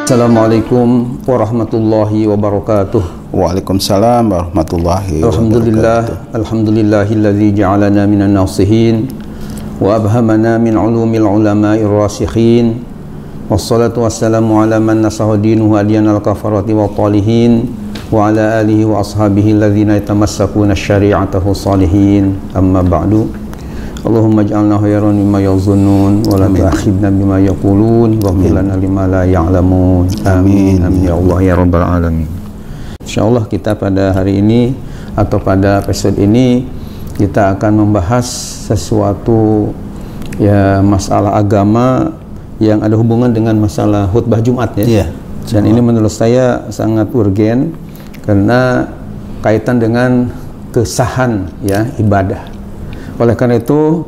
Assalamualaikum warahmatullahi wabarakatuh. Waalaikumsalam warahmatullahi wabarakatuh. Alhamdulillahilladzi ja'alana minan nasihin wa abhamana min ulumil ulama'ir rasikhin. Wassalatu wassalamu ala man nasaha dinuhu adiyanal kafarati wa talihin wa ala alihi wa ashabihi alladhina yatamassakuna syari'atahu salihin. Amma ba'du. Allahumma ij'alna khairan mimma yazunnun wa la tu'akhidna bima yaqulun wa qil lana lima la ya'lamun. Amin. Amin ya Allah ya rabbal alamin. Insyaallah kita pada hari ini atau pada episode ini kita akan membahas sesuatu ya masalah agama yang ada hubungan dengan masalah khutbah Jumat ya. Yeah. Dan ini menurut saya sangat urgen karena kaitan dengan kesahan ya ibadah. Oleh karena itu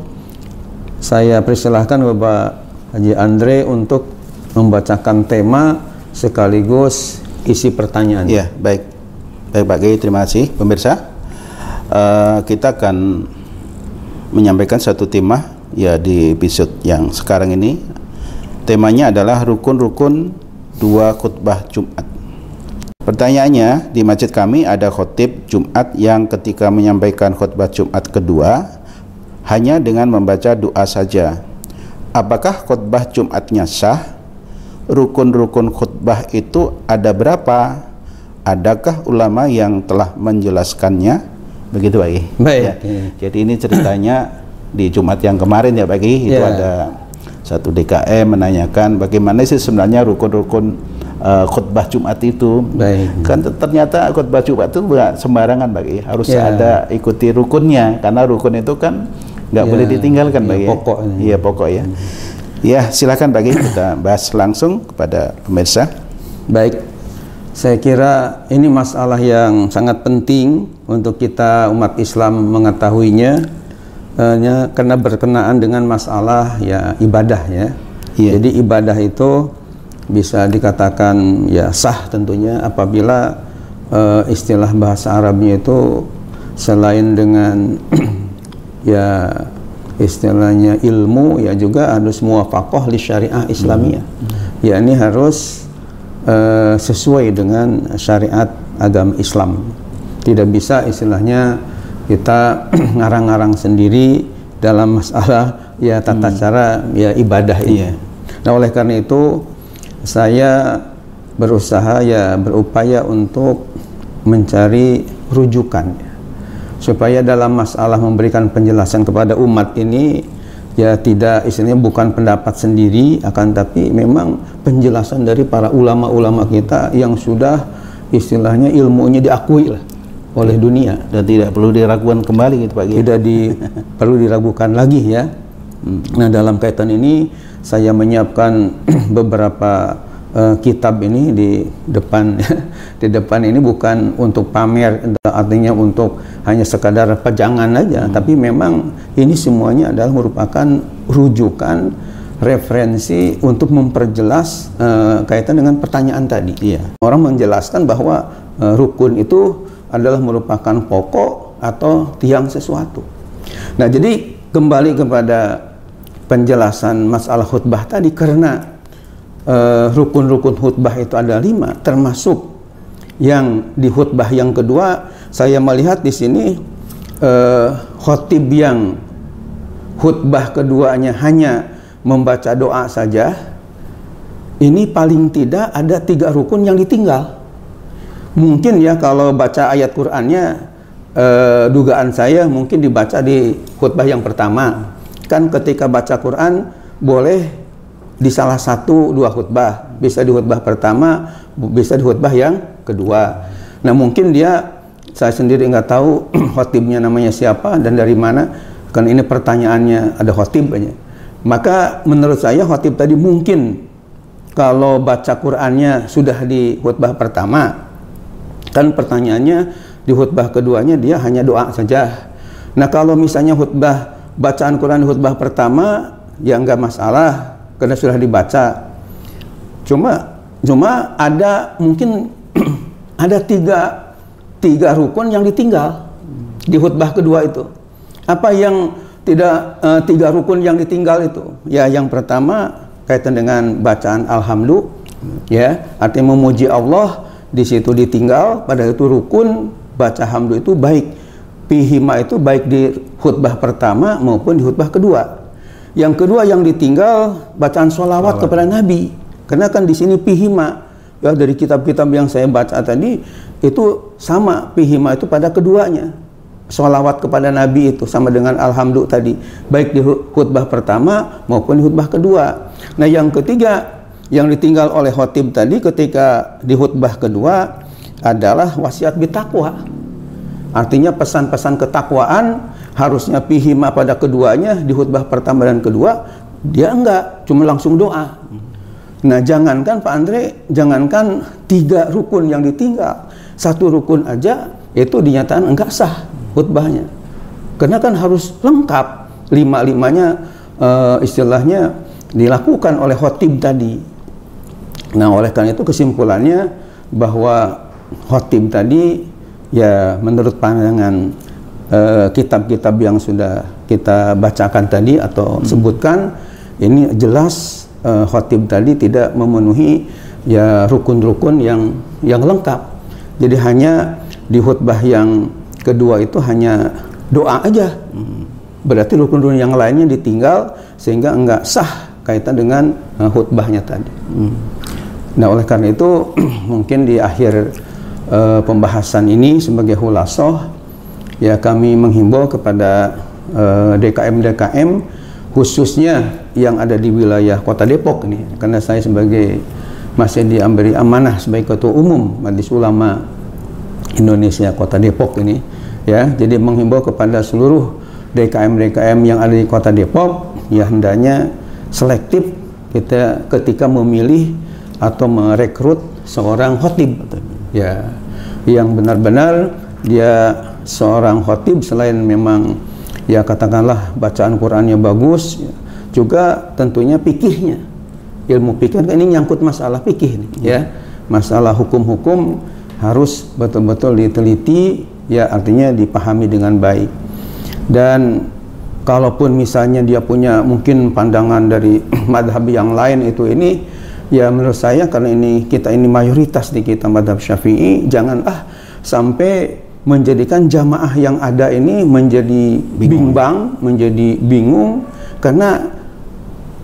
saya persilahkan Bapak Haji Andre untuk membacakan tema sekaligus isi pertanyaan. Ya, baik. Baik Pak Kiai, terima kasih. Pemirsa, kita akan menyampaikan satu tema ya di episode yang sekarang ini. Temanya adalah rukun-rukun dua khutbah Jumat. Pertanyaannya, di masjid kami ada khotib Jumat yang ketika menyampaikan khutbah Jumat kedua hanya dengan membaca doa saja. Apakah khutbah Jumatnya sah? Rukun-rukun khutbah itu ada berapa? Adakah ulama yang telah menjelaskannya? Begitu Pak Ki. Baik. Ya. Jadi ini ceritanya di Jumat yang kemarin ya Pak Ki, itu ada satu DKM menanyakan bagaimana sih sebenarnya rukun-rukun khutbah Jumat itu. Baik. Kan ternyata khutbah Jumat itu bukan sembarangan Pak Ki, harus ada ikuti rukunnya, karena rukun itu kan nggak boleh ditinggalkan Pak Ki. Pokok. Iya pokok ya. Ya silakan Pak Ki, kita bahas langsung kepada pemirsa. Baik, saya kira ini masalah yang sangat penting untuk kita umat Islam mengetahuinya karena berkenaan dengan masalah ya ibadah ya. Jadi ibadah itu bisa dikatakan ya sah tentunya apabila istilah bahasa Arabnya itu selain dengan ya istilahnya ilmu ya juga harus muwafaqah li syariah Islamiyah. Ya ini harus sesuai dengan syariat agama Islam. Tidak bisa istilahnya kita ngarang-ngarang sendiri dalam masalah ya tata cara ya ibadah ini. Nah oleh karena itu saya berusaha ya berupaya untuk mencari rujukan supaya dalam masalah memberikan penjelasan kepada umat ini ya tidak istilahnya bukan pendapat sendiri, akan tapi memang penjelasan dari para ulama-ulama kita yang sudah istilahnya ilmunya diakui lah oleh dunia dan tidak perlu diragukan kembali gitu Pak. Tidak perlu diragukan lagi ya. Nah dalam kaitan ini saya menyiapkan beberapa kitab ini di depan. Di depan ini bukan untuk pamer, artinya untuk hanya sekadar pajangan aja, tapi memang ini semuanya adalah merupakan rujukan referensi untuk memperjelas kaitan dengan pertanyaan tadi. Orang menjelaskan bahwa rukun itu adalah merupakan pokok atau tiang sesuatu. Nah jadi kembali kepada penjelasan masalah khutbah tadi, karena rukun-rukun khutbah itu ada 5, termasuk yang di khutbah yang kedua. Saya melihat di sini khotib yang khutbah keduanya hanya membaca doa saja, ini paling tidak ada 3 rukun yang ditinggal. Mungkin ya kalau baca ayat Qur'annya dugaan saya mungkin dibaca di khutbah yang pertama. Kan ketika baca Quran boleh di salah 1-2 khutbah, bisa di khutbah pertama, bisa di khutbah yang kedua. Nah mungkin saya sendiri nggak tahu khotibnya namanya siapa dan dari mana, kan ini pertanyaannya ada khotibnya. Maka menurut saya khotib tadi mungkin kalau baca Qur'annya sudah di khutbah pertama, kan pertanyaannya di khutbah keduanya dia hanya doa saja. Nah kalau misalnya bacaan Quran di khutbah pertama ya nggak masalah karena sudah dibaca. Cuma ada mungkin ada tiga rukun yang ditinggal di khutbah kedua itu. Apa yang tidak 3 rukun yang ditinggal itu? Ya yang pertama kaitan dengan bacaan Ya, artinya memuji Allah di situ ditinggal, padahal itu rukun. Baca hamdu itu baik pihima itu baik di khutbah pertama maupun di khutbah kedua. Yang kedua yang ditinggal bacaan sholawat kepada Nabi. Karena kan di sini pihima, ya dari kitab-kitab yang saya baca tadi itu sama, pihima itu pada keduanya. Sholawat kepada Nabi itu sama dengan alhamdulillah tadi, baik di khutbah pertama maupun di khutbah kedua. Nah yang ketiga yang ditinggal oleh khotib tadi ketika di khutbah kedua adalah wasiat bitakwa. Artinya pesan-pesan ketakwaan harusnya pihima pada keduanya, di khutbah pertama dan kedua dia enggak, cuma langsung doa. Nah jangankan Pak Andre, jangankan 3 rukun yang ditinggal, 1 rukun aja itu dinyatakan enggak sah khutbahnya, karena kan harus lengkap 5-5-nya istilahnya dilakukan oleh khotib tadi. Nah oleh karena itu kesimpulannya bahwa khotib tadi ya menurut pandangan kitab-kitab yang sudah kita bacakan tadi atau sebutkan, ini jelas khotib tadi tidak memenuhi ya rukun-rukun yang lengkap. Jadi hanya di khutbah yang kedua itu hanya doa aja, berarti rukun-rukun yang lainnya ditinggal sehingga enggak sah kaitan dengan khutbahnya tadi. Nah oleh karena itu mungkin di akhir pembahasan ini sebagai khulasoh ya kami menghimbau kepada DKM-DKM khususnya yang ada di wilayah Kota Depok ini, karena saya sebagai masih diberi amanah sebagai Ketua Umum Majelis Ulama Indonesia Kota Depok ini ya, jadi menghimbau kepada seluruh DKM-DKM yang ada di Kota Depok ya hendaknya selektif kita ketika memilih atau merekrut seorang khotib ya, yang benar-benar dia seorang khotib selain memang ya katakanlah bacaan Qurannya bagus, juga tentunya fikihnya, ilmu fikih ini nyangkut masalah fikih nih, ya masalah hukum-hukum harus betul-betul diteliti ya, artinya dipahami dengan baik. Dan kalaupun misalnya dia punya mungkin pandangan dari madhab yang lain itu ini ya menurut saya karena ini kita ini mayoritas di kita madhab Syafi'i, jangan sampai menjadikan jamaah yang ada ini menjadi bimbang, menjadi bingung karena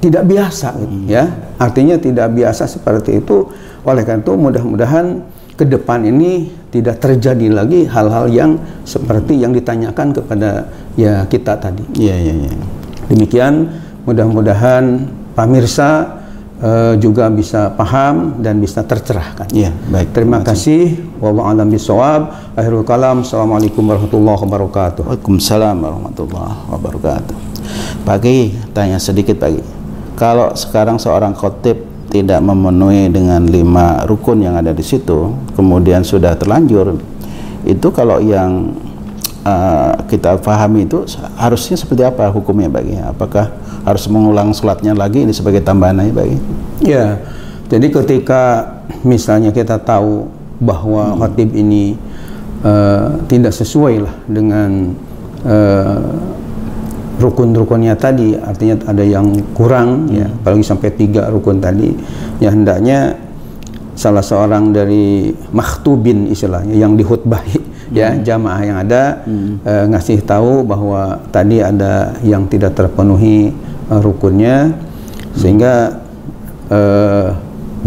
tidak biasa gitu, ya. Artinya tidak biasa seperti itu. Oleh karena itu mudah-mudahan ke depan ini tidak terjadi lagi hal-hal yang seperti yang ditanyakan kepada ya kita tadi. Demikian mudah-mudahan pemirsa juga bisa paham dan bisa tercerahkan. Baik. Terima kasih. Wallahu a'lam bishawab. Akhirul kalam. Assalamualaikum warahmatullahi wabarakatuh. Waalaikumsalam warahmatullahi wabarakatuh. Pagi, tanya sedikit Pagi. Kalau sekarang seorang khotib tidak memenuhi dengan 5 rukun yang ada di situ, kemudian sudah terlanjur, itu kalau yang kita pahami itu harusnya seperti apa hukumnya Bagi? Apakah harus mengulang sholatnya lagi ini sebagai tambahan aja Bagi? Ya, jadi ketika misalnya kita tahu bahwa khatib ini tidak sesuai lah dengan rukun-rukunnya tadi, artinya ada yang kurang ya, apalagi sampai 3 rukun tadi, ya hendaknya salah seorang dari makhtubin istilahnya yang dihutbahi ya jamaah yang ada ngasih tahu bahwa tadi ada yang tidak terpenuhi rukunnya, sehingga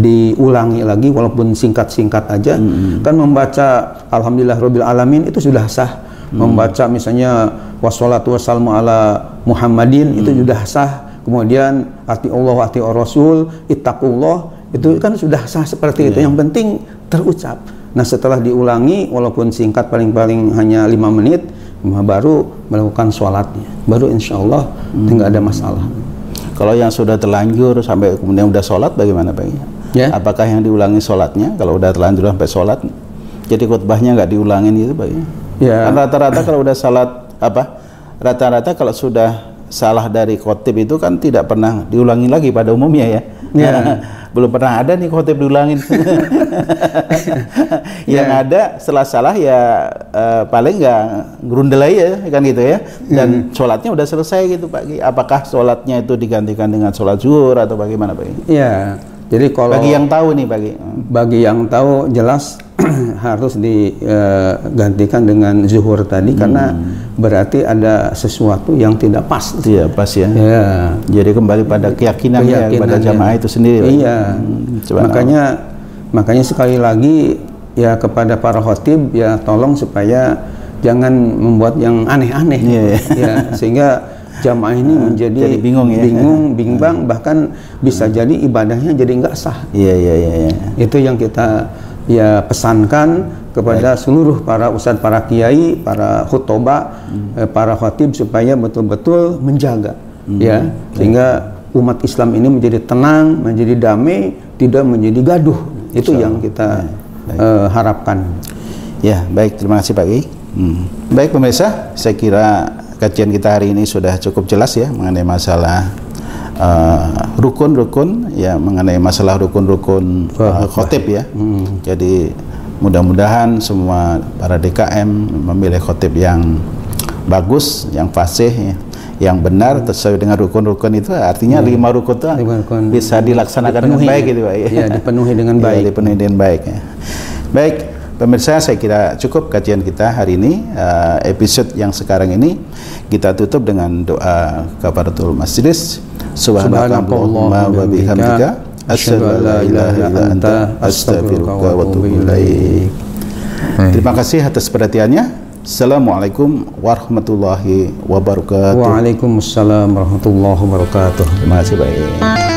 diulangi lagi walaupun singkat-singkat aja. Kan membaca alhamdulillahirabbil alamin itu sudah sah, membaca misalnya wassalatu wassalamu ala Muhammadin itu sudah sah, kemudian ati Allah wa ati Rasul ittaqullah itu kan sudah sah seperti itu. Yang penting terucap. Nah setelah diulangi walaupun singkat, paling-paling hanya 5 menit, baru melakukan sholatnya, baru insya Allah tidak ada masalah. Kalau yang sudah terlanjur sampai kemudian udah sholat bagaimana Pak? Ya? Apakah yang diulangi sholatnya kalau udah terlanjur sampai sholat, jadi khutbahnya nggak diulangin itu Pak? Ya. Kan rata-rata kalau udah salat rata-rata kalau sudah salah dari khotib itu kan tidak pernah diulangi lagi pada umumnya ya. Belum pernah ada nih khotib diulangin. Yang ada setelah salah ya paling nggak gerundel aja kan gitu ya, dan sholatnya udah selesai gitu Pak. Apakah sholatnya itu digantikan dengan sholat zuhur atau bagaimana Pak? Ya, Jadi kalau bagi yang tahu nih, bagi yang tahu jelas harus digantikan dengan zuhur tadi karena berarti ada sesuatu yang tidak pas. Iya, pas ya. Ya. Jadi kembali pada keyakinan ya, pada jamaah itu sendiri. Iya. Makanya sekali lagi ya kepada para khotib ya tolong supaya jangan membuat yang aneh-aneh. Ya, sehingga jamaah ini menjadi jadi bingung ya, bimbang, bahkan bisa jadi ibadahnya jadi nggak sah. Iya. Itu yang kita ya pesankan kepada seluruh para ustadz, para kiai, para khutbah, para khatib supaya betul-betul menjaga, ya, sehingga umat Islam ini menjadi tenang, menjadi damai, tidak menjadi gaduh. Itu yang kita harapkan. Ya, baik, terima kasih Pak Kiai. Baik pemirsa, saya kira kajian kita hari ini sudah cukup jelas ya mengenai masalah rukun-rukun ya, mengenai masalah rukun-rukun khotib ya. Jadi mudah-mudahan semua para DKM memilih khotib yang bagus, yang fasih ya, yang benar sesuai dengan rukun-rukun itu. Artinya 5 rukun itu bisa dilaksanakan dengan baik gitu Pak ya, dipenuhi dengan baik. Ya, dipenuhi dengan baik ya. Baik pemirsa, saya kira cukup kajian kita hari ini. Episode yang sekarang ini kita tutup dengan doa kafaratul majlis. Subhanakallahumma wa bihamdika asyhadu an la ilaha illa anta astaghfiruka wa atubu ilaik. Terima kasih atas perhatiannya. Assalamualaikum warahmatullahi wabarakatuh. Waalaikumsalam warahmatullahi wabarakatuh. Terima kasih Pak.